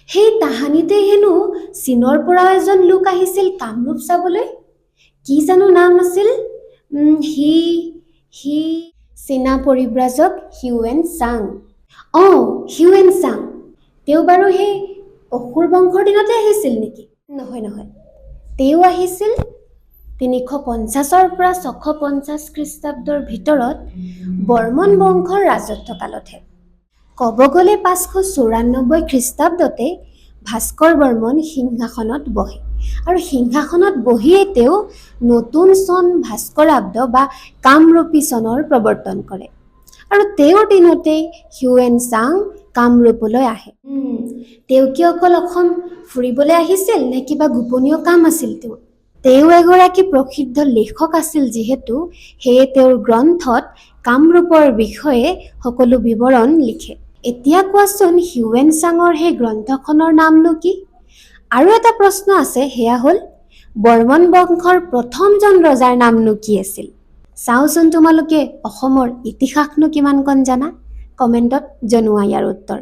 সেই তাহানিতে হেনো চীনৰ পৰা এজন লোক আহিছিল কামৰূপ চাবলৈ। কি জানো নাম আছিল? হি হি চীনা পৰিব্ৰাজক হিউৱেন চাং। Hiuen Tsang. তেওঁ বাৰু সেই অসুৰ বংশৰ দিনতে আহিছিল নেকি? নহয়। তেওঁ আহিছিল ৩৫০ৰ পৰা ৬৫০ খ্ৰীষ্টাব্দৰ ভিতৰত বৰ্মন বংশৰ ৰাজত্ব কালতহে। ক'ব গ'লে ৫৯৪ খ্ৰীষ্টাব্দতে ভাস্কৰ বৰ্মন সিংহাসনত বহে আৰু সিংহাসনত বহিয়ে তেওঁ নতুন চন ভাস্কৰাব্দ বা কামৰূপী চনৰ প্ৰৱৰ্তন কৰে আৰু তেওঁৰ দিনতেই হিউৱেন চাং কামৰূপলৈ আহে। তেওঁ কি অকল অসম ফুৰিবলৈ আহিছিল নে কিবা গোপনীয় কাম আছিল তেওঁৰ? তেওঁ এগৰাকী প্ৰসিদ্ধ লেখক আছিল যিহেতু, সেয়ে তেওঁৰ গ্ৰন্থত কামৰূপৰ বিষয়ে সকলো বিৱৰণ লিখে। এতিয়া কোৱাচোন হিউৱেন চাঙৰ সেই গ্ৰন্থখনৰ নামনো কি? আৰু এটা প্ৰশ্ন আছে, সেয়া হ'ল বৰ্মন বংশৰ প্ৰথমজন ৰজাৰ নামনো কি আছিল? চাওচোন তোমালোকে অসমৰ ইতিহাসনো কিমানকণ জানা? কমেণ্টত জনোৱা ইয়াৰ উত্তৰ।